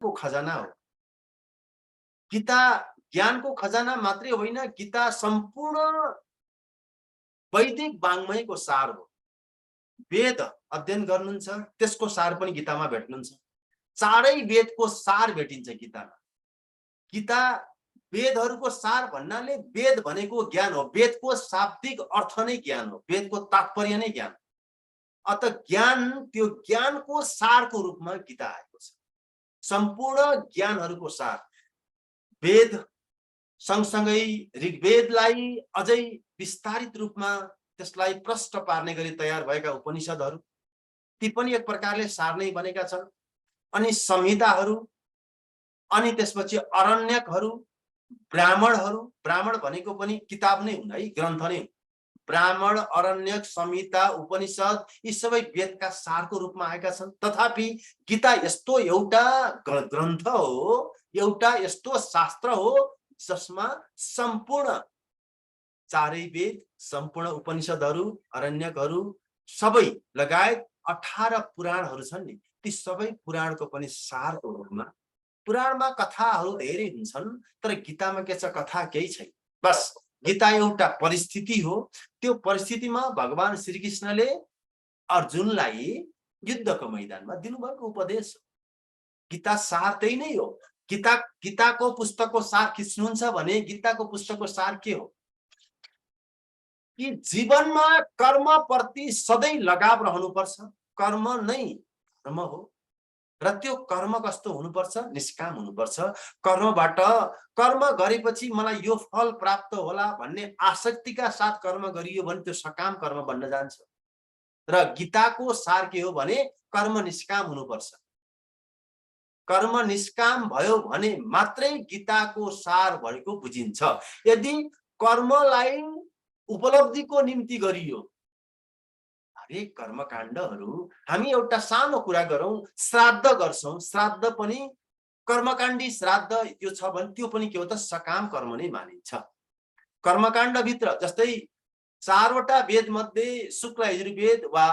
ज्ञानको खजाना हो। गीता ज्ञानको खजाना मात्रै होइन, गीता सम्पूर्ण वैदिक वाङ्मयको सार हो। वेद अध्ययन गर्नुहुन्छ त्यसको सार पनि गीतामा भेट्नुहुन्छ। चारै वेदको सार भेटिन्छ गीतामा। गीता वेदहरूको सार भन्नाले वेद भनेको ज्ञान हो, वेदको शाब्दिक अर्थ नै ज्ञान हो, वेदको तात्पर्य नै ज्ञान। अत ज्ञान, त्यो ज्ञानको सारको रूपमा गीता आएको छ। सम्पूर्ण ज्ञानहरूको सार वेद सँगसँगै ऋग्वेदलाई अझै विस्तारित रूपमा त्यसलाई प्रष्ट पार्ने गरी तयार भएका उपनिषदहरू, ती पनि एक प्रकारले सार नै बनेका छन्। अनि संहिताहरू, अनि त्यसपछि अरण्यकहरू, ब्राह्मणहरू, ब्राह्मण भनेको पनि किताब नै हुन् है, ग्रन्थ नै हुन्। ब्राह्मण, अरण्यक, संहिता, उपनिषद यी सबै वेदका सारको रूपमा आएका छन्। तथापि गीता यस्तो एउटा ग्रन्थ हो, एउटा यस्तो शास्त्र हो जसमा सम्पूर्ण चारै वेद, सम्पूर्ण उपनिषदहरू, अरण्यकहरू सबै लगायत 18 पुराणहरू छन् नि, ती सबै पुराणको पनि सारको रूपमा। पुराणमा कथाहरू धेरै हुन्छन्, तर गीतामा के छ, कथा केही छैन। बस गीता एउटा परिस्थिति हो। त्यो परिस्थितिमा भगवान श्रीकृष्णले अर्जुनलाई युद्धको मैदानमा दिनुभएको उपदेश हो। गीता सार त्यही नै हो। गीताको पुस्तकको सार खिच्नुहुन्छ भने गीताको पुस्तकको सार के हो कि जीवनमा कर्मप्रति सधैँ लगाव रहनुपर्छ। कर्म नै धर्म हो र त्यो कर्म कस्तो हुनुपर्छ, निष्काम हुनुपर्छ। कर्मबाट, कर्म गरेपछि मलाई यो फल प्राप्त होला भन्ने आसक्तिका साथ कर्म गरियो भने त्यो सकाम कर्म बन्न जान्छ। र गीताको सार के हो भने कर्म निष्काम हुनुपर्छ। कर्म निष्काम भयो भने मात्रै गीताको सार भएको बुझिन्छ। यदि कर्मलाई उपलब्धिको निम्ति गरियो, हरेक कर्मकाण्डहरू, हामी एउटा सानो कुरा गरौँ, श्राद्ध गर्छौं, श्राद्ध पनि कर्मकाण्डी श्राद्ध त्यो छ भने त्यो पनि के हो त, सकाम कर्म नै मानिन्छ। कर्मकाण्डभित्र जस्तै 4 वटा वेद मध्ये शुक्ल यजुर्वेद वा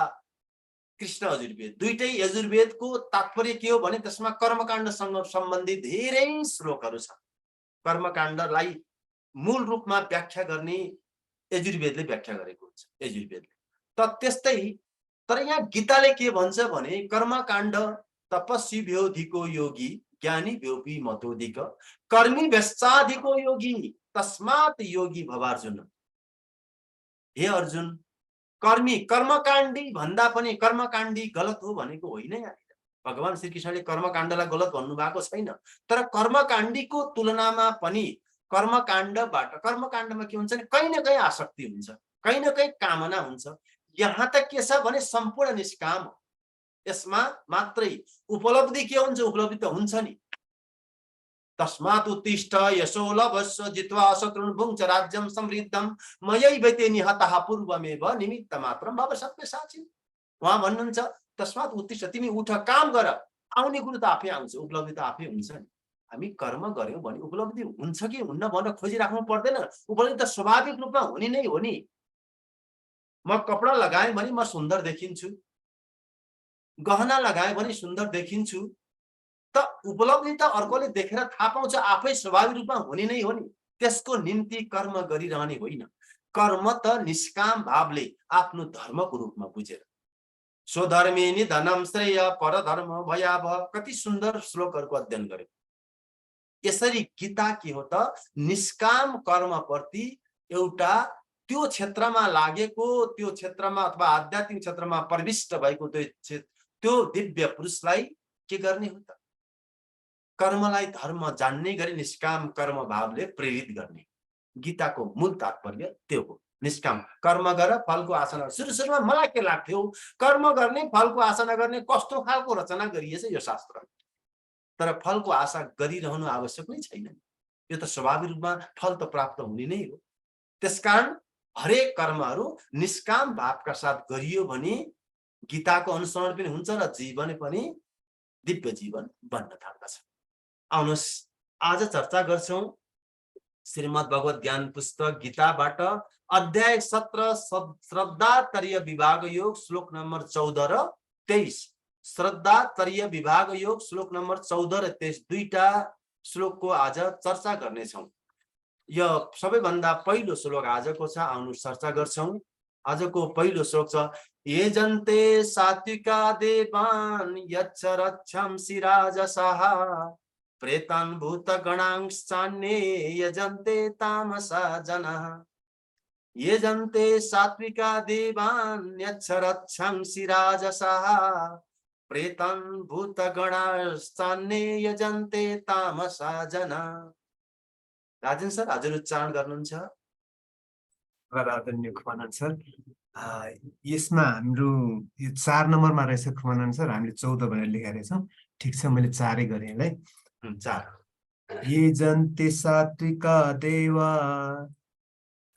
कृष्ण यजुर्वेद, दुईटै यजुर्वेदको तात्पर्य के हो भने त्यसमा कर्मकाण्डसँग सम्बन्धित धेरै श्लोकहरू छन्। कर्मकाण्डलाई मूल रूपमा व्याख्या गर्ने यजुर्वेदले व्याख्या गरेको हुन्छ, यजुर्वेदले। त त्यस्तै, तर यहाँ गीताले के भन्छ भने कर्मकाण्ड तपस्वी भ्योधिको योगी, ज्ञानी भ्योपि मतोधिक, कर्मी व्यश्चाधिको योगी, तस्मात् योगी भवार्जुन। हे अर्जुन, कर्मी, कर्मकाण्डी भन्दा पनि कर्मकाण्डी गलत हो भनेको होइन। यहाँ भगवान श्रीकृष्णले कर्मकाण्डलाई गलत भन्नु भएको छैन, तर कर्मकाण्डीको तुलनामा पनि कर्मकाण्डबाट, कर्मकाण्डमा के हुन्छ भने कहीँ न कहीँ आसक्ति हुन्छ, कहीँ न कहीँ कामना हुन्छ। यहाँ त के छ भने सम्पूर्ण निष्काम हो। यसमा मात्रै उपलब्धि के हुन्छ, उपलब्धि त हुन्छ नि। तस्मात् उत्तिष्ठ यशो लभस्व जित्वा शत्रुन् भुङ्क्ष राज्यं समृद्धं मयैवते निहतः पूर्वमेव निमित्त मात्रं भव सव्यसाची। उहाँ भन्नुहुन्छ तस्मात् उत्तिष्ठ, तिमी उठ, काम गर, आउने कुरो त आफै आउँछ, उपलब्धि त आफै हुन्छ नि। हामी कर्म गर्यौं भने उपलब्धि हुन्छ कि हुन्न भनेर खोजिराख्नु पर्दैन। उपलब्धि त स्वाभाविक रूपमा हुने नै हो नि। म कपडा लगाएँ भने म सुन्दर देखिन्छु, गहना लगाएँ भने सुन्दर देखिन्छु, त उपलब्धि त अर्कोले देखेर थाहा पाउँछ, आफै स्वाभाविक रूपमा हुने नै हो नि। त्यसको निम्ति कर्म गरिरहने होइन। कर्म त निष्काम भावले आफ्नो धर्मको रूपमा बुझेर। स्वधर्मे निधनम श्रेय परधर्म भयावह, कति सुन्दर श्लोकहरूको अध्ययन गर्यो। यसरी गीता के हो त, निष्काम कर्मप्रति एउटा त्यो क्षेत्रमा लागेको, त्यो क्षेत्रमा अथवा आध्यात्मिक क्षेत्रमा प्रविष्ट भएको त्यो दिव्य पुरुषलाई के गर्ने हो त, कर्मलाई धर्म जान्ने गरी निष्काम कर्म भावले प्रेरित गर्ने। गीताको मूल तात्पर्य त्यो हो। निष्काम कर्म गर, फलको आशा नगर। सुरुमा मलाई के लाग्थ्यो, कर्म गर्ने फलको आशा नगर्ने कस्तो खालको रचना गरिएछ यो शास्त्र। तर फलको आशा गरिरहनु आवश्यक नै छैन। यो त स्वाभाविक रूपमा फल त प्राप्त हुने नै हो। त्यसकारण हरेक कर्महरू निष्काम भावका साथ गरियो भने गीताको अनुसरण पनि हुन्छ र जीवन पनि दिव्य जीवन बन्न थाल्दछ। आउनुहोस् आज चर्चा गर्छौं श्रीमद् भगवत ज्ञान पुस्तक गीताबाट अध्याय 17 श्रद्धातरीय विभाग योग श्लोक नम्बर 14 र 23। श्रद्धा तरीय विभाग योग श्लोक नम्बर 14 र 23 दुईटा श्लोकको आज चर्चा गर्नेछौँ। यो सबैभन्दा पहिलो श्लोक आजको छ, आउनु चर्चा गर्छौँ। आजको पहिलो श्लोक छ, ये जन्ते सात्विका देवान् यच्छ रक्षंसि राजसाः प्रेतान् भूतगणांश्चान्ये यजन्ते तामसा जनाः। ये जन्ते सात्विका देवान् यच्छ रक्षंसि राजसाः प्रेतान् भूतगणांश्चान्ये यजन्ते तामसा जनाः। राजन सर हजुर उच्चारण गर्नुहुन्छ। आदरणीय खुमानन सर, यसमा हाम्रो यो 4 नम्बरमा रहेछ खुमानन सर, हामीले 14 भनेर लेखेका रहेछौँ। ठिक छ, मैले 4 गरेँ है। 4 ये जन्ते सात्विका देवा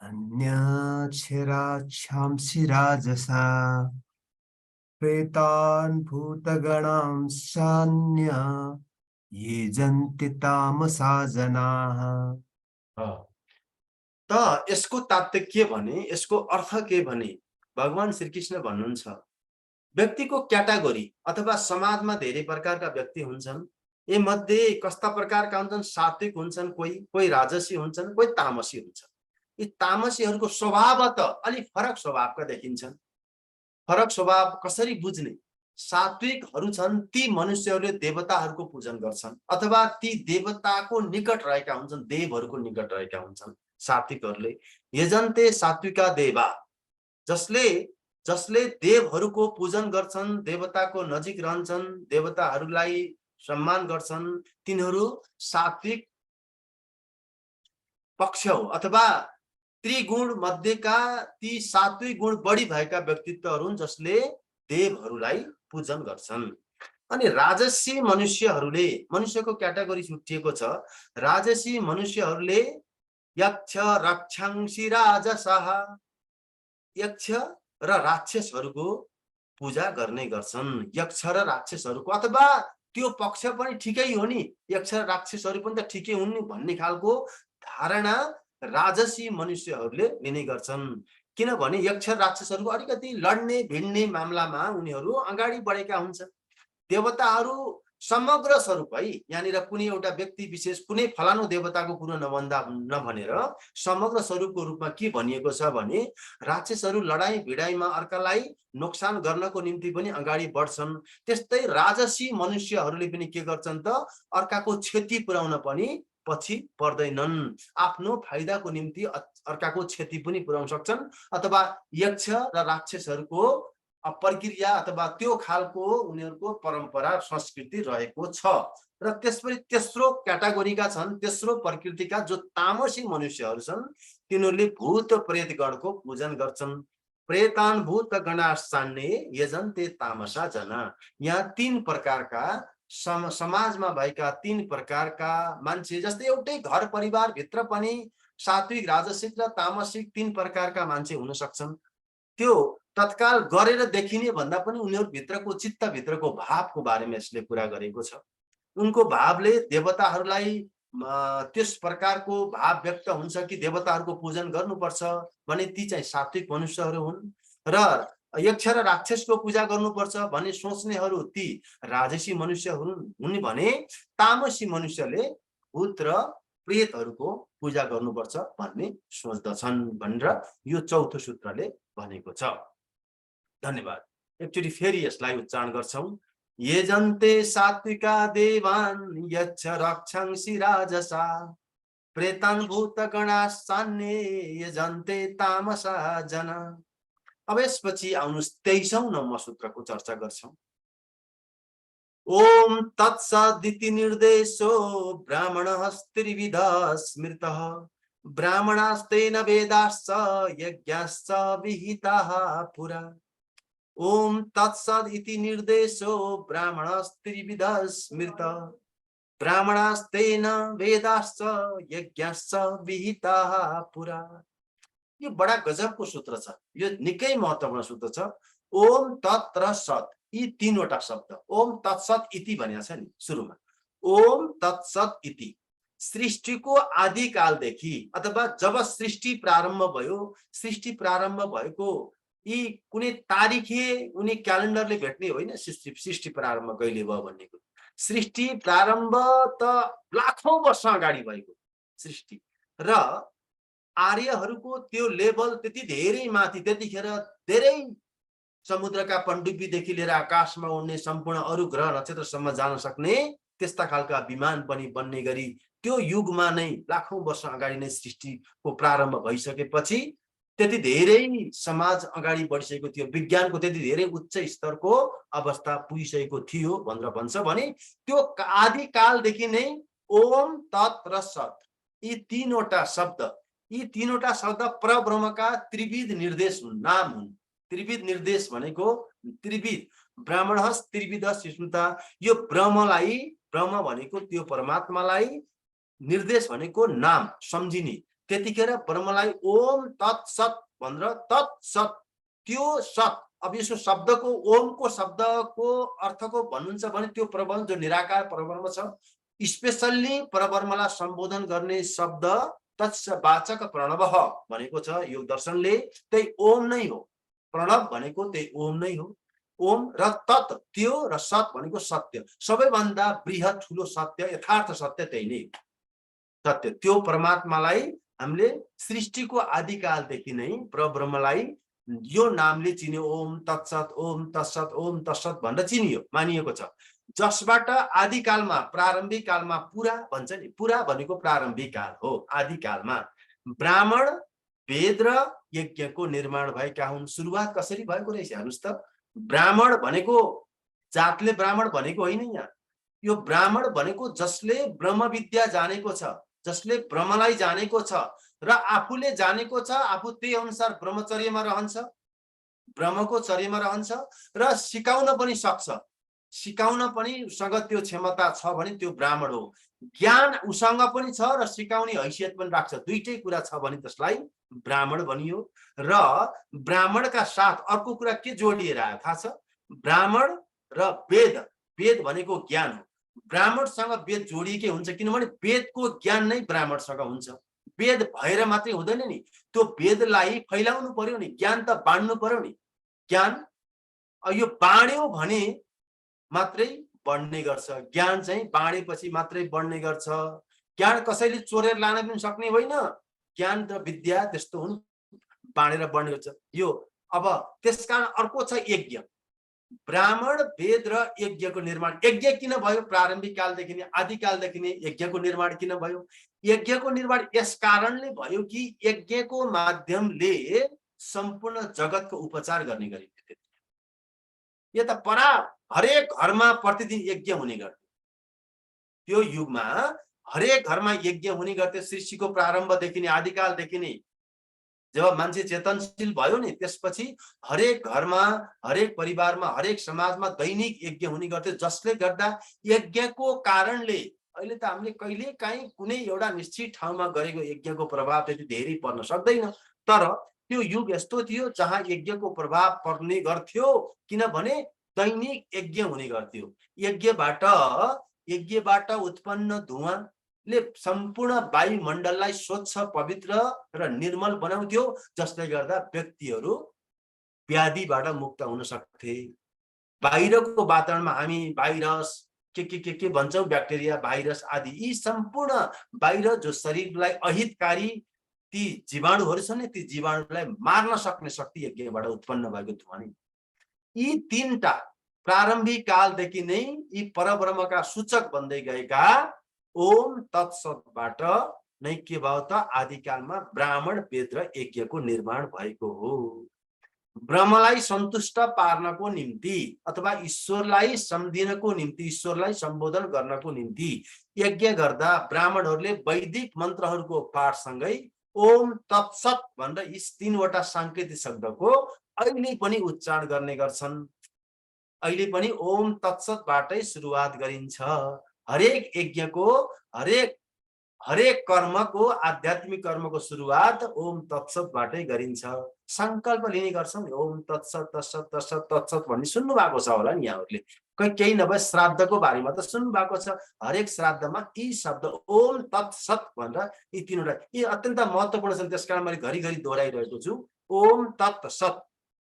अन्यच्छराच्छांसि राजसा प्रेतान् भूतगणांश्चान्य ये जन्ते तामसा जनाः। त यसको तात्पर्य के भने, यसको अर्थ के भने, भगवान श्रीकृष्ण भन्नुहुन्छ व्यक्तिको क्याटेगोरी अथवा समाजमा धेरै प्रकारका व्यक्ति हुन्छन्। यी मध्ये कस्ता प्रकारका हुन्छन्? सात्विक हुन्छन्, कोही राजसी हुन्छन्, कोही तामसी हुन्छन्। यी तामसीहरूको स्वभाव त अलि फरक स्वभावका देखिन्छन्। फरक स्वभाव कसरी बुझ्ने? सात्विकहरू छन् ती मनुष्यहरूले देवताहरूको पूजन गर्छन् अथवा ती देवताको निकट रहेका हुन्छन्, देवहरूको निकट रहेका हुन्छन् सात्विकहरूले। यजन्ते सात्विका देवा, जसले देवहरूको पूजन गर्छन्, देवताको नजिक रहन्छन्, देवताहरूलाई सम्मान गर्छन्, तिनीहरू सात्विक पक्ष हो अथवा त्रिगुण मध्येका ती सात्विक गुण बढी भएका व्यक्तित्वहरू हुन् जसले देवहरूलाई पूजन गर्छन्। अनि राजसी मनुष्यहरूले, मनुष्यको क्याटेगोरी छुट्टिएको छ। राजसी मनुष्यहरूले यक्ष रक्षंसि राजसः, यक्ष र राक्षसहरूको पूजा गर्ने गर्छन्। यक्ष र राक्षसहरूको, अथवा त्यो पक्ष पनि ठिकै हो नि, यक्ष र राक्षसहरू पनि त ठिकै हुन् नि भन्ने खालको धारणा राजसी मनुष्यहरूले लिने गर्छन्। किनभने यक्ष राक्षसहरूको अलिकति लड्ने भिड्ने मामलामा उनीहरू अगाडि बढेका हुन्छन्। देवताहरू समग्र स्वरूप है, यहाँनिर कुनै एउटा व्यक्ति विशेष कुनै फलानु देवताको कुरो नभनेर समग्र स्वरूपको रूपमा के भनिएको छ भने राक्षसहरू लडाई भिडाइमा अर्कालाई नोक्सान गर्नको निम्ति पनि अगाडि बढ्छन्। त्यस्तै राजसी मनुष्यहरूले पनि के गर्छन् त अर्काको क्षति पुर्याउन पनि पछि पर्दैनन्। आफ्नो फाइदाको निम्ति अर्काको क्षति पनि पुर्याउन सक्छन् अथवा यक्ष र राक्षसहरूको प्रक्रिया अथवा त्यो खालको उनीहरूको परम्परा संस्कृति रहेको छ। र त्यसपछि तेस्रो क्याटेगोरीका छन्, तेस्रो प्रकृतिका जो तामसी मनुष्यहरू छन्, तिनीहरूले भूत प्रेतगणको पूजन गर्छन्। प्रेतान् भूतगणाश्चान्ये यजन्ते तामसा जना। यहाँ 3 प्रकारका समाजमा भएका 3 प्रकारका मान्छे, जस्तै एउटै घर परिवार भित्र पनि सात्विक राजसिक र तामसिक 3 प्रकारका मान्छे हुन सक्छन्। त्यो तत्काल गरेर देखिने भन्दा पनि उनीहरू भित्रको चित्तभित्रको भावको बारेमा यसले कुरा गरेको छ। उनको भावले देवताहरूलाई त्यस प्रकारको भाव व्यक्त हुन्छ कि देवताहरूको पूजन गर्नुपर्छ भने ती चाहिँ सात्विक मनुष्यहरू हुन्। र यक्ष र राक्षसको पूजा गर्नुपर्छ भन्ने सोच्नेहरू ती राजसी मनुष्यहरू हुन् भने तामसी मनुष्यले भूत र प्रेतहरूको पूजा गर्नुपर्छ भन्ने सोच्दछन् भनेर यो चौथो सूत्रले भनेको छ। धन्यवाद। एकचोटि फेरि यसलाई उच्चारण गर्छौं। ये जन्ते सात्विका देवान् यच्छ रक्षंसि राजसा प्रेतान् भूतगणाश्चान्ये यजन्ते तामसा जना। अब यसपछि आउनुस् 23औं नम्बर सूत्रको चर्चा गर्छौं। ओम तत्सदिति निर्देशो ब्राह्मणस्त्रिविधः स्मृतः ब्राह्मणास्तेन वेदाश्च यज्ञाश्च विहिताः पुरा। ओम तत्सद इति निर्देशो ब्राह्मणस्त्रिविधः स्मृतः ब्राह्मणास्तेन वेदाश्च यज्ञाश्च विहिताः पुरा। यो बडा गजबको सूत्र छ, यो निकै महत्त्वपूर्ण सूत्र छ। ओम तत् र सत, यी 3 वटा शब्द। ओम तत्सत इति भनेको छ नि सुरुमा। ओम तत्सत इति सृष्टिको आदिकालदेखि अथवा जब सृष्टि प्रारम्भ भयो, सृष्टि प्रारम्भ भएको यी कुनै तारिखे कुनै क्यालेन्डरले भेट्ने होइन सृष्टि प्रारम्भ कहिले भयो भन्ने कुरो। सृष्टि प्रारम्भ त लाखौं वर्ष अगाडि भएको सृष्टि र आर्यहरूको त्यो लेभल त्यति धेरै माथि, त्यतिखेर धेरै समुद्रका पनडुब्बीदेखि लिएर आकाशमा उड्ने सम्पूर्ण अरू ग्रह नक्षत्रसम्म जान सक्ने त्यस्ता खालका विमान पनि बन्ने गरी त्यो युगमा नै लाखौं वर्ष अगाडि नै सृष्टिको प्रारम्भ भइसकेपछि त्यति धेरै समाज अगाडि बढिसकेको थियो, विज्ञानको त्यति धेरै उच्च स्तरको अवस्था पुगिसकेको थियो भनेर भन्छ भने त्यो आदिकालदेखि नै ओम तत् र सत् यी तीनवटा शब्द परब्रह्मका त्रिविध निर्देश हुन्, नाम हुन्। त्रिविध निर्देश भनेको त्रिविध ब्राह्मणस् त्रिविधस् स्मृता, यो ब्रह्म भनेको त्यो परमात्मालाई, निर्देश भनेको नाम सम्झिने। त्यतिखेर ब्रह्मलाई ओम तत् सत् भनेर तत् सत् त्यो सत्, अब यसो शब्दको ओमको शब्दको अर्थको भन्नुहुन्छ भने त्यो परब्रह्म जो निराकार परब्रह्म छ, स्पेशल्ली परब्रह्मलाई सम्बोधन गर्ने शब्द तत्सवाचक प्रणवः भनेको छ योग दर्शनले, त्यही ओम नै हो। प्रणव भनेको त्यही ओम नै हो। ओम र तत् त्यो र सत् भनेको सत्य, सबैभन्दा बृहत ठुलो सत्य, यथार्थ सत्य त्यही नै सत्य। त्यो परमात्मालाई हामीले सृष्टिको आदिकालदेखि नै परब्रह्मलाई यो नामले चिन्यो, ओम तत्सत ओम तत्सत ओम तत्सत भनेर चिनियो, मानिएको छ। जसबाट आदिकालमा प्रारम्भिक कालमा पुरा भन्छ नि, पुरा भनेको प्रारम्भिक काल हो। आदिकालमा ब्राह्मण वेद र यज्ञको निर्माण भएका हुन्। सुरुवात कसरी भएको रहेछ हेर्नुस् त। ब्राह्मण भनेको जातले ब्राह्मण भनेको होइन, यहाँ यो ब्राह्मण भनेको जसले ब्रह्म विद्या जानेको छ, जसले ब्रह्मलाई जानेको छ र आफूले जानेको छ, आफू त्यही अनुसार ब्रह्मचर्यमा रहन्छ, ब्रह्मको चर्यमा रहन्छ र सिकाउन पनि सक्छ, सिकाउन पनि उसँग त्यो क्षमता छ भने त्यो ब्राह्मण हो। ज्ञान उसँग पनि छ र सिकाउने हैसियत पनि राख्छ, दुईटै कुरा छ भने त्यसलाई ब्राह्मण भनियो। र ब्राह्मणका साथ अर्को कुरा के जोडिएर आयो थाहा छ? ब्राह्मण र वेद, वेद भनेको ज्ञान हो। ब्राह्मणसँग वेद जोडिएकै हुन्छ, किनभने वेदको ज्ञान नै ब्राह्मणसँग हुन्छ। वेद भएर मात्रै हुँदैन नि, त्यो वेदलाई फैलाउनु पर्यो नि, ज्ञान त बाँड्नु पर्यो नि। ज्ञान यो बाँड्यो भने मात्रै बढ्ने गर्छ, ज्ञान चाहिँ बाँडेपछि मात्रै बढ्ने गर्छ। ज्ञान कसैले चोरेर लान पनि सक्ने होइन, ज्ञान र विद्या त्यस्तो हुन्, बाँडेर बढ्ने गर्छ यो। अब त्यसकारण अर्को छ यज्ञ। ब्राह्मण वेद र यज्ञको निर्माण। यज्ञ किन भयो? प्रारम्भिक कालदेखि नै, आदिकालदेखि नै यज्ञको निर्माण किन भयो? यज्ञको निर्माण यस कारणले भयो कि यज्ञको माध्यमले सम्पूर्ण जगतको उपचार गर्ने गरिन्थ्यो। यो त परा हरेक घरमा प्रतिदिन यज्ञ हुने गर्थ्यो। त्यो युगमा हरेक घरमा यज्ञ हुने गर्थ्यो। सृष्टिको प्रारम्भदेखि नै, आदिकालदेखि नै जब मान्छे चेतनशील भयो नि, त्यसपछि हरेक घरमा, हरेक परिवारमा, हरेक समाजमा दैनिक यज्ञ हुने गर्थ्यो, जसले गर्दा यज्ञको कारणले अहिले त हामीले कहिले काहीँ कुनै एउटा निश्चित ठाउँमा गरेको यज्ञको प्रभाव त्यति धेरै पर्न सक्दैन। तर त्यो युग यस्तो थियो जहाँ यज्ञको प्रभाव पर्ने गर्थ्यो, किनभने दैनिक यज्ञ हुने गर्थ्यो। यज्ञबाट उत्पन्न धुवाँले सम्पूर्ण वायुमण्डललाई स्वच्छ, पवित्र र निर्मल बनाउँथ्यो, जसले गर्दा व्यक्तिहरू व्याधिबाट मुक्त हुन सक्थे। बाहिरको वातावरणमा हामी भाइरस के भन्छौँ, ब्याक्टेरिया, भाइरस आदि, यी सम्पूर्ण बाहिर जो शरीरलाई अहितकारी ती जीवाणुहरू छन् नि, ती जीवाणुलाई मार्न सक्ने शक्ति यज्ञबाट उत्पन्न भएको धुवाँ नै। यी तीनटा प्रारम्भिक कालदेखि नै यी परब्रह्मका सूचक बन्दै गएका ओम तत्सतबाट नै के भयो त? आदिकालमा ब्राह्मण वेद र यज्ञको निर्माण भएको हो। ब्रह्मलाई सन्तुष्ट पार्नको निम्ति अथवा ईश्वरलाई सम्झिनको निम्ति, ईश्वरलाई सम्बोधन गर्नको निम्ति यज्ञ गर्दा ब्राह्मणहरूले वैदिक मन्त्रहरूको पाठसँगै ओम तत्सत भनेर यी तीनवटा साङ्केतिक शब्दको अहिले पनि उच्चारण गर्ने गर्छन्। अहिले पनि ओम तत्सतबाटै सुरुवात गरिन्छ। हरेक यज्ञको, हरेक कर्मको, आध्यात्मिक कर्मको सुरुवात ओम तत्सतबाटै गरिन्छ। संकल्प लिने गर्छौँ, ओम तत्सत तत्सत तत्सत तत्सत भन्ने सुन्नु भएको छ होला नि यहाँहरूले, केही नभए श्राद्धको बारेमा त सुन्नु भएको छ। हरेक श्राद्धमा यी शब्द ओम तत्सत भनेर यी तीनवटा, यी अत्यन्त महत्त्वपूर्ण छन्, त्यसकारण मैले घरिघरि दोहोऱ्याइरहेको छु। ओम तत्सत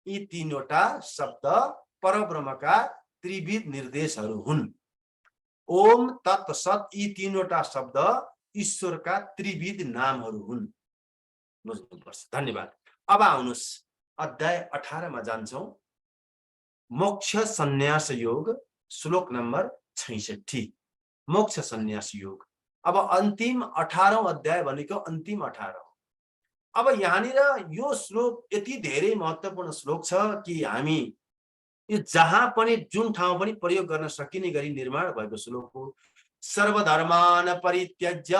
यी तीनवटा शब्द परब्रह्मका त्रिविध निर्देशहरू हुन्। ओम तत् सत यी तीनवटा शब्द ईश्वरका त्रिविध नामहरू हुन्। बुझ्नुपर्छ। धन्यवाद। अब आउनुहोस् अध्याय 18 मा जान्छौं। मोक्ष सन्यास योग श्लोक नम्बर 66। मोक्ष सन्यास योग। अब अन्तिम 18औं अध्याय भनेको अन्तिम 18। अब यहाँनिर यो श्लोक यति धेरै महत्त्वपूर्ण श्लोक छ कि हामी यो जहाँ पनि जुन ठाउँ पनि प्रयोग गर्न सकिने गरी निर्माण भएको श्लोक हो। सर्वधर्मान परित्यज्य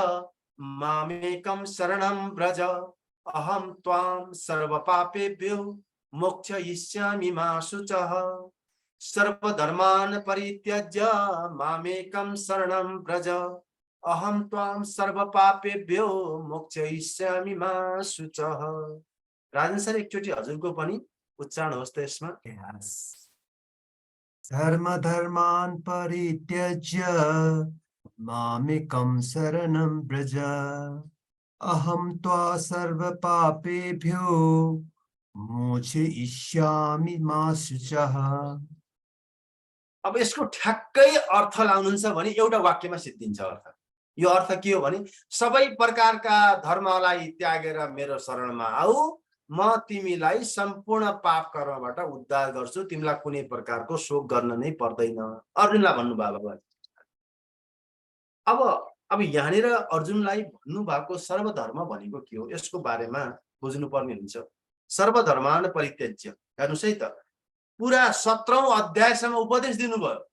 मामेकं शरणं व्रज अहम त्वां सर्वपापेभ्यो मोक्षयिष्यामि मा शुचः। सर्वधर्मान परित्यज्य मामेकं शरणं व्रज अहम त्वां सर्वपापेभ्यो मोक्षयिष्यामि मा शुचः। राजन सर एकचोटि हजुरको पनि उच्चारण होस् त यसमा। धर्मधर्मान् परित्यज्य मामेकं शरणं व्रज अहं त्वा सर्वपापेभ्यो मोक्षयिष्यामि मा शुचः। अब यसको ठ्याक्कै अर्थ लाउनुहुन्छ भने एउटा वाक्यमा सिद्धिन्छ अर्थ। यो अर्थ के हो भने सबै प्रकारका धर्मलाई त्यागेर मेरो शरणमा आऊ, म तिमीलाई सम्पूर्ण पाप कर्मबाट उद्धार गर्छु, तिमीलाई कुनै प्रकारको शोक गर्न नै पर्दैन। अर्जुनलाई भन्नुभयो भगवान। अब यहाँनिर अर्जुनलाई भन्नुभएको सर्वधर्म भनेको के हो यसको बारेमा बुझ्नुपर्ने हुन्छ। सर्वधर्मान परित्यज्य हेर्नुस् है त, पुरा 17औं अध्यायसम्म उपदेश दिनुभयो।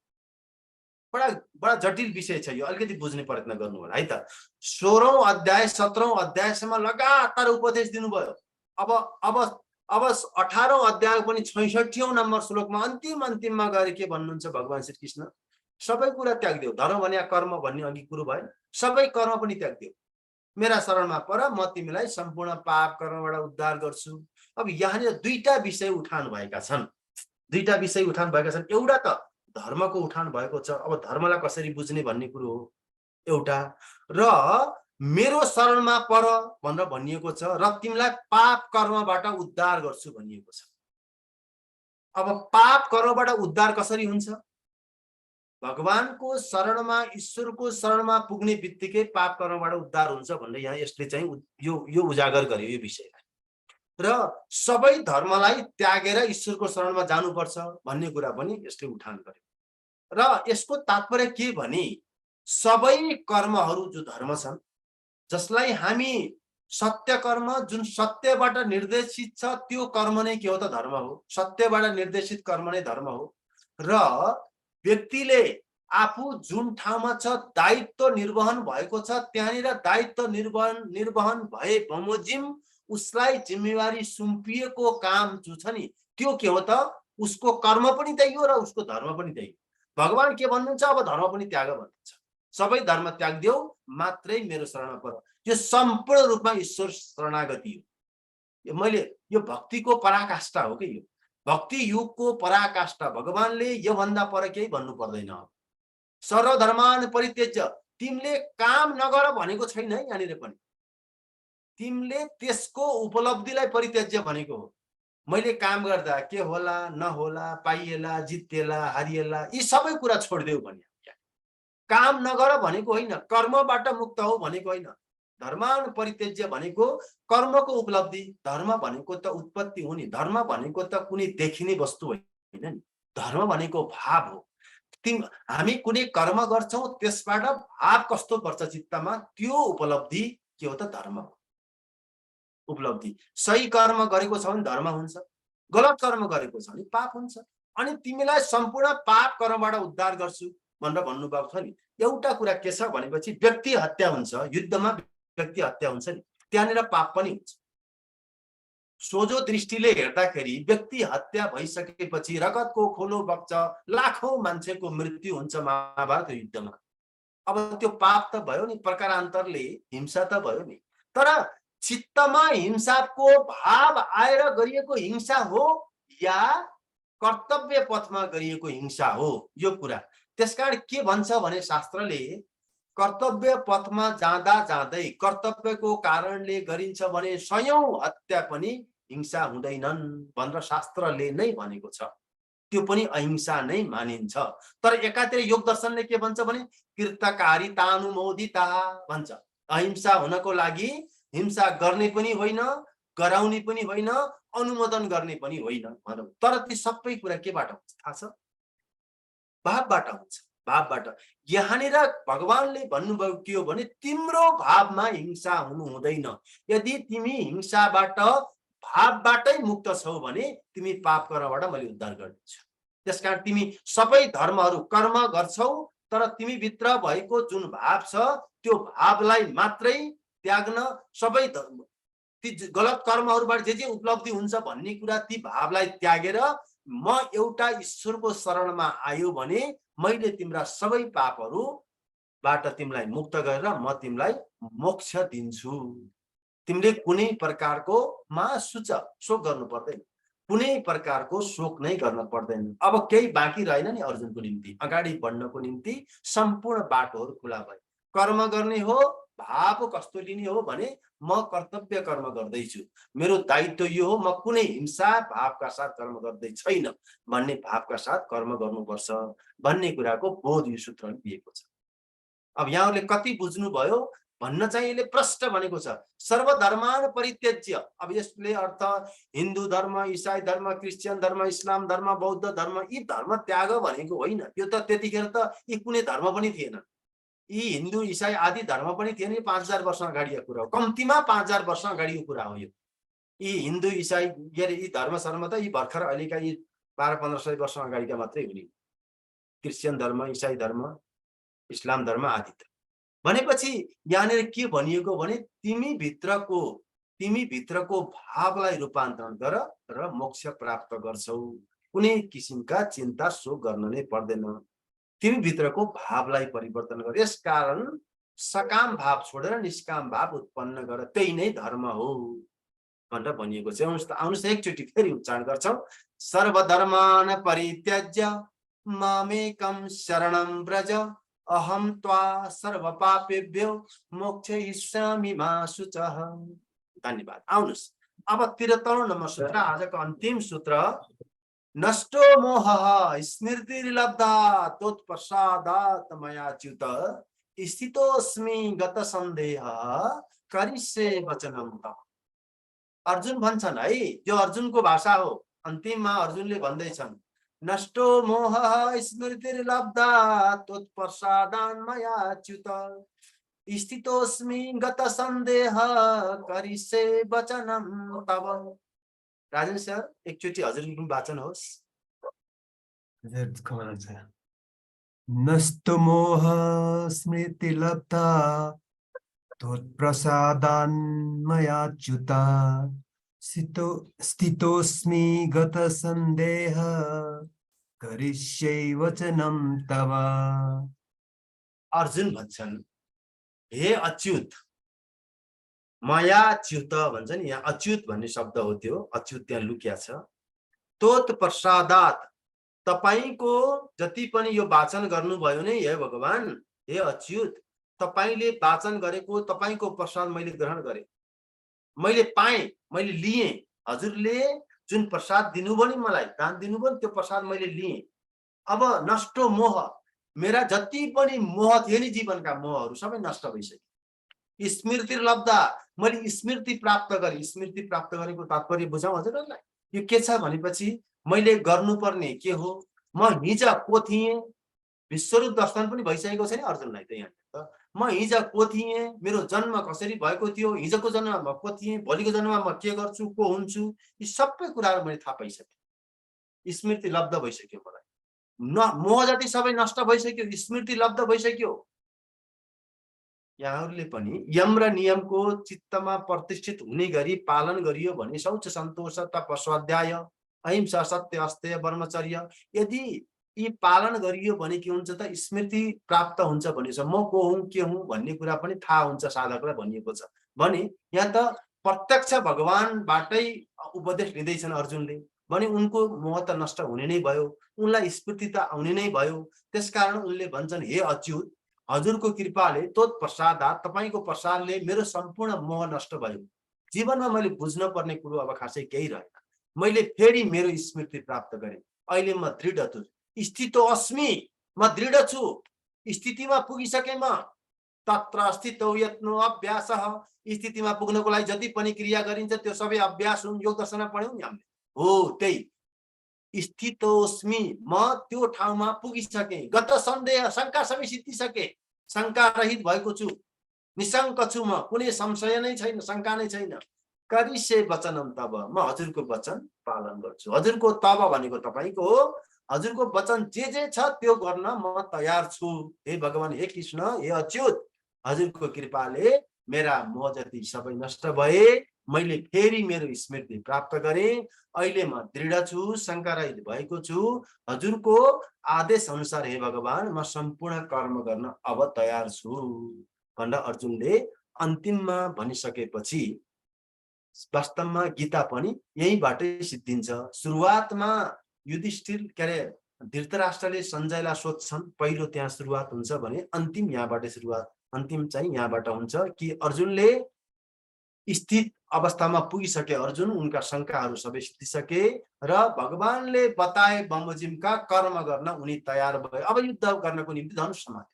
बडा जटिल विषय छ यो, अलिकति बुझ्ने प्रयत्न गर्नु होला है त। 16औं अध्याय 17औं अध्यायसम्म लगातार उपदेश दिनुभयो। अब 18औं अध्याय पनि 66औं नम्बर श्लोकमा अन्तिममा गएर के भन्नुहुन्छ भगवान श्री कृष्ण? सबै कुरा त्याग्देऊ। धर्म भने कर्म भन्ने अघि कुरो भयो, सबै कर्म पनि त्याग्देऊ, मेरा शरणमा पर, म तिमीलाई सम्पूर्ण पाप कर्मबाट उद्धार गर्छु। अब यहाँनिर दुईटा विषय उठान भएका छन्। एउटा त धर्मको उठान भएको छ। अब धर्मलाई कसरी बुझ्ने भन्ने कुरो हो एउटा, र मेरो शरणमा पर भनेर भनिएको छ, र तिमीलाई पाप कर्मबाट उद्धार गर्छु भनिएको छ। अब पाप कर्मबाट उद्धार कसरी हुन्छ? भगवानको शरणमा, ईश्वरको शरणमा पुग्ने बित्तिकै पाप कर्मबाट उद्धार हुन्छ भनेर यहाँ यसले चाहिँ यो उजागर गर्यो यो विषयलाई। र सबै धर्मलाई त्यागेर ईश्वरको शरणमा जानुपर्छ भन्ने कुरा पनि यसले उठान गर्यो। र यसको तात्पर्य के भने सबै कर्महरू जो धर्म छन्, जसलाई हामी सत्य कर्म, जुन सत्यबाट निर्देशित छ त्यो कर्म नै के हो त? धर्म हो। सत्यबाट निर्देशित कर्म नै धर्म हो। र व्यक्तिले आफू जुन ठाउँमा छ दायित्व निर्वहन भएको छ, त्यहाँनिर दायित्व निर्वहन भए बमोजिम उसलाई जिम्मेवारी सुम्पिएको काम जो छ नि त्यो के हो त? उसको कर्म पनि त्यही हो र उसको धर्म पनि त्यही हो। भगवान के भन्नुहुन्छ? अब धर्म पनि त्याग भन्नुहुन्छ। सबै धर्म त्याग्देऊ, मात्रै मेरो शरणमा पर। यो सम्पूर्ण रूपमा ईश्वर शरणागति हो। यो भक्तिको पराकाष्ठा हो कि यो भक्ति युगको पराकाष्ठा। भगवानले यो भन्दा पर केही भन्नु पर्दैन। सर्वधर्मान परित्यज्य, तिमीले काम नगर भनेको छैन है यहाँनिर पनि। तिमीले त्यसको उपलब्धिलाई परित्यज्य भनेको हो। मैले काम गर्दा के होला नहोला, पाइएला जितेला हारिएला, यी सबै कुरा छोड्देऊ भन्ने। काम नगर भनेको होइन, कर्मबाट मुक्त हो भनेको होइन। धर्मान परित्यज्य भनेको कर्मको उपलब्धि, धर्म भनेको त उत्पत्ति हो नि। धर्म भनेको त कुनै देखिने वस्तु होइन नि। धर्म भनेको भाव हो। हामी कुनै कर्म गर्छौं, त्यसबाट भाव कस्तो पर्छ चित्तमा, त्यो उपलब्धि के हो त? धर्म हो। उपलब्धि। सही कर्म गरेको छ भने धर्म हुन्छ, गलत कर्म गरेको छ भने पाप हुन्छ। अनि तिमीलाई सम्पूर्ण पाप कर्मबाट उद्धार गर्छु भनेर भन्नुभएको छ नि। एउटा कुरा के छ भनेपछि व्यक्ति हत्या हुन्छ, युद्धमा व्यक्ति हत्या हुन्छ नि, त्यहाँनिर पाप पनि हुन्छ। सोझो दृष्टिले हेर्दाखेरि व्यक्ति हत्या भइसकेपछि रगतको खोलो बग्छ, लाखौं मान्छेको मृत्यु हुन्छ महाभारत युद्धमा। अब त्यो पाप त भयो नि, प्रकारान्तरले हिंसा त भयो नि। तर चित्तमा हिंसाको भाव आएर गरिएको हिंसा हो या कर्तव्य पथमा गरिएको हिंसा हो, यो कुरा। त्यसकारण के भन्छ भने शास्त्रले कर्तव्य पथमा जाँदा जाँदै कर्तव्यको कारणले गरिन्छ भने 100औं हत्या पनि हिंसा हुँदैनन् भनेर शास्त्रले नै भनेको छ। त्यो पनि अहिंसा नै मानिन्छ। तर एकातिर योग दर्शनले के भन्छ भने कृतकारितानुमोदिता भन्छ। अहिंसा हुनको लागि हिंसा गर्ने पनि होइन, गराउने पनि होइन, अनुमोदन गर्ने पनि होइन भनौँ। तर ती सबै कुरा केबाट हुन्छ थाहा छ? भावबाट हुन्छ, भावबाट। यहाँनिर भगवानले भन्नुभयो के हो भने तिम्रो भावमा हिंसा हुनु हुँदैन। यदि तिमी हिंसाबाट भावबाटै मुक्त छौ भने तिमी पाप कर्मबाट मैले उद्धार गर्नेछु। त्यसकारण तिमी सबै धर्महरू कर्म गर्छौ, तर तिमी भित्र भएको जुन भाव छ त्यो भावलाई मात्रै त्याग्न, सबै ती गलत कर्महरूबाट जे उपलब्धि हुन्छ भन्ने कुरा ती भावलाई त्यागेर म एउटा ईश्वरको शरणमा आयो भने मैले तिम्रा सबै पापहरूबाट तिमीलाई मुक्त गरेर म तिमीलाई मोक्ष दिन्छु। तिमीले कुनै प्रकारको शोक गर्नु पर्दैन, कुनै प्रकारको शोक नै गर्न पर्दैन। अब केही बाँकी रहेन नि अर्जुनको निम्ति, अगाडि बढ्नको निम्ति सम्पूर्ण बाटोहरू खुला भए। कर्म गर्ने हो, भाव कस्तो लिने हो भने म कर्तव्य कर्म गर्दैछु, मेरो दायित्व यो हो, म कुनै हिंसा भावका साथ कर्म गर्दै छैन भन्ने भावका साथ कर्म गर्नुपर्छ भन्ने कुराको बोध यो सूत्रले दिएको छ। अब यहाँहरूले कति बुझ्नुभयो भन्न चाहिँ यसले प्रष्ट भनेको छ। सर्वधर्मान परित्यज्य। अब यसले अर्थ हिन्दू धर्म, इसाई धर्म, क्रिस्चियन धर्म, इस्लाम धर्म, बौद्ध धर्म यी धर्म त्याग भनेको होइन। यो त त्यतिखेर त यी कुनै धर्म पनि थिएन। यी हिन्दू इसाई आदि धर्म पनि थिएन। यो 5000 वर्ष अगाडिको कुरा हो, कम्तीमा 5000 वर्ष अगाडिको कुरा हो यो। यी हिन्दू इसाई यी धर्म सर्म त यी भर्खर अहिलेका यी 1200-1500 वर्ष अगाडिका मात्रै हुने। क्रिस्चियन धर्म, इसाई धर्म, इस्लाम धर्म आदि भनेपछि यहाँनिर के भनिएको भने तिमी भित्रको भावलाई रूपान्तरण गर र मोक्ष प्राप्त गर्छौ। कुनै किसिमका चिन्ता शोक गर्न नै पर्दैन। तिमी भित्रको भावलाई परिवर्तन गर। यसकारण सकाम भाव छोडेर निष्काम भाव उत्पन्न गर, त्यही नै धर्म हो भनेर भनिएको छ। आउनुहोस् एकचोटि फेरि उच्चारण गर्छौं। सर्वधर्मान परित्यज्य मामेकं शरणं व्रज अहम त्वा सर्व पापेभ्यो मोक्षयिष्यामि मा शुचः। धन्यवाद। आउनुहोस् अब 73 नम्बर सूत्र, आजको अन्तिम सूत्र। नष्टो मोहः स्मृतिर्लब्धा त्वत्प्रसादात् मया च्युत स्थितोऽस्मि गत सन्देहः करिष्ये वचनं तव। अर्जुन भन्छन् है, यो अर्जुनको भाषा हो। अन्तिममा अर्जुनले भन्दैछन् नष्टो मोहः स्मृतिर्लब्धा त्वत्प्रसादात् मया च्युत स्थितोऽस्मि गत सन्देहः करिष्ये वचनं तव। राजन सर एकचोटि हजुरको पनि वाचन होस्। नष्टो मोह स्मृतिलब्धा त्वत्प्रसादान् मया च्युत स्थितोऽस्मि गत सन्देहः करिष्ये वचनं तव। अर्जुन भन्छन् हे अच्युत, मया च्युत भन्छ नि, यहाँ अच्युत भन्ने शब्द हो त्यो, अच्युत त्यहाँ लुकिया छ। तोत प्रसादात, तपाईको जति पनि यो वाचन गर्नुभयो नि हे भगवान, हे अच्युत, तपाईले वाचन गरेको तपाईको प्रसाद मैले ग्रहण गरे, मैले पाएँ, मैले लिएँ। हजुरले जुन प्रसाद दिनुभयो नि, मलाई दान दिनुभयो नि, त्यो प्रसाद मैले लिएँ। अब नष्टो मोह, मेरा जति पनि मोह थिए नि, जीवनका मोहहरू सबै नष्ट भइसक्यो। स्मृति लब्धा, मैले स्मृति प्राप्त गरेँ। स्मृति प्राप्त गरेको तात्पर्य बुझाउँ हजुरहरूलाई। यो के छ भनेपछि मैले गर्नुपर्ने के हो, म हिजो को थिएँ, विश्वरूप दर्शन पनि भइसकेको छ नि अर्जुनलाई त। यहाँ त म हिजो को थिएँ, मेरो जन्म कसरी भएको थियो, हिजोको जन्ममा म को थिएँ, भोलिको जन्ममा म के गर्छु, को हुन्छु, यी सबै कुराहरू मैले थाहा पाइसकेँ। स्मृति लब्ध भइसक्यो मलाई। मोह जति सबै नष्ट भइसक्यो, स्मृति लब्ध भइसक्यो। यहाँहरूले पनि यम र नियमको चित्तमा प्रतिष्ठित हुने गरी पालन गरियो भने शौच सन्तोष तप स्वाध्याय अहिंसा सत्य अस्तेय ब्रह्मचर्य यदि यी पालन गरियो भने के हुन्छ त, स्मृति प्राप्त हुन्छ भनेछ। म को हुँ, के हुँ भन्ने कुरा पनि थाहा हुन्छ साधकलाई भनिएको छ भने यहाँ त प्रत्यक्ष भगवानबाटै उपदेश लिँदैछन् अर्जुनले भने उनको मोह त नष्ट हुने नै भयो, उनलाई स्मृति त आउने नै भयो। त्यसकारण उनले भन्छन् हे अच्युत, हजुरको कृपाले तोत प्रसादात, तपाईको प्रसादले मेरो सम्पूर्ण मोह नष्ट भयो। जीवनमा मैले बुझ्न पर्ने कुरो अब खासै केही रहेन। मैले फेरि मेरो स्मृति प्राप्त गरेँ। अहिले म दृढ छु। स्थितो अस्मि, म दृढ छु। स्थितिमा पुगिसकेँ म। तत्र स्थितौ यत्नो अभ्यासः, स्थितिमा पुग्नको लागि जति पनि क्रिया गरिन्छ त्यो सबै अभ्यास हुन्। योग दर्शनमा पढ्यौँ नि हामीले। हो त्यही स्थितोस्मि, म त्यो ठाउँमा पुगिसकेँ। गत सन्देह शङ्का सबै सिद्धिसके, शङ्का रहित भएको छु, निशङ्क छु म, कुनै संशय नै छैन, शङ्का नै छैन। करिष्ये वचनम तब, म हजुरको वचन पालन गर्छु। हजुरको तब भनेको तपाईँको हो। हजुरको वचन जे छ त्यो गर्न म तयार छु। हे भगवान, हे कृष्ण, हे अच्युत, हजुरको कृपाले मेरा मोह जति सबै नष्ट भए। मैले फेरि मेरो स्मृति प्राप्त गरेँ। अहिले म दृढ छु, शङ्का रहित भएको छु। हजुरको आदेश अनुसार हे भगवान, म सम्पूर्ण कर्म गर्न अब तयार छु भनेर अर्जुनले अन्तिममा भनिसकेपछि वास्तवमा गीता पनि यहीँबाटै सिद्धिन्छ। सुरुवातमा युधिष्ठिर के अरे धृतराष्ट्रले सञ्जयलाई सोध्छन्, पहिलो त्यहाँ सुरुवात हुन्छ भने अन्तिम यहाँबाट सुरुवात, अन्तिम चाहिँ यहाँबाट हुन्छ कि अर्जुनले स्थित अवस्थामा पुगिसके। अर्जुन उनका शङ्काहरू सबै सिद्धिसके र भगवानले बताए बमोजिमका कर्म गर्न उनी तयार भए। अब युद्ध गर्नको निम्ति धनुष समाते।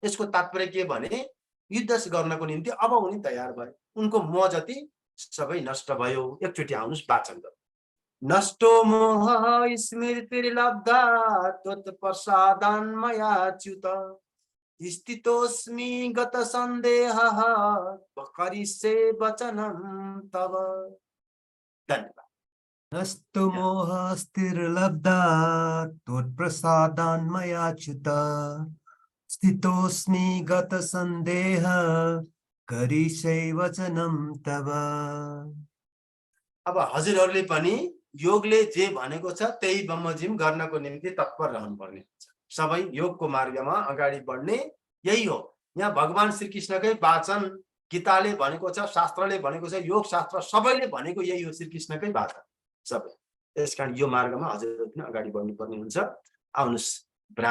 यसको तात्पर्य के भने युद्ध गर्नको निम्ति अब उनी तयार भए। उनको मोह जति सबै नष्ट भयो। एकचोटि आउनुहोस् वाचन गरौँ। नष्टो मोह स्मृतिर्लब्धा त्वत्प्रसादान्मयाच्युत, स्थितोऽस्मि गत सन्देहः करिष्ये वचनं तव। धन्यवाद। नष्टो मोहस्तिर्लब्धा त्वत्प्रसादान्मयाच्युत, स्थितोऽस्मि गतसन्देहः करिष्ये वचनं तव। अब हजुरहरूले पनि योगले जे भनेको छ त्यही बमोजिम गर्नको निम्ति तत्पर रहनुपर्ने हुन्छ। सबै योगको मार्गमा अगाडि बढ्ने यही हो। यहाँ भगवान श्रीकृष्णकै वाचन गीताले भनेको छ, शास्त्रले भनेको छ, योग शास्त्र सबैले भनेको यही हो, श्रीकृष्णकै वाचन सबै। त्यसकारण यो मार्गमा हजुरहरू पनि अगाडि बढ्नुपर्ने हुन्छ। आउनुहोस्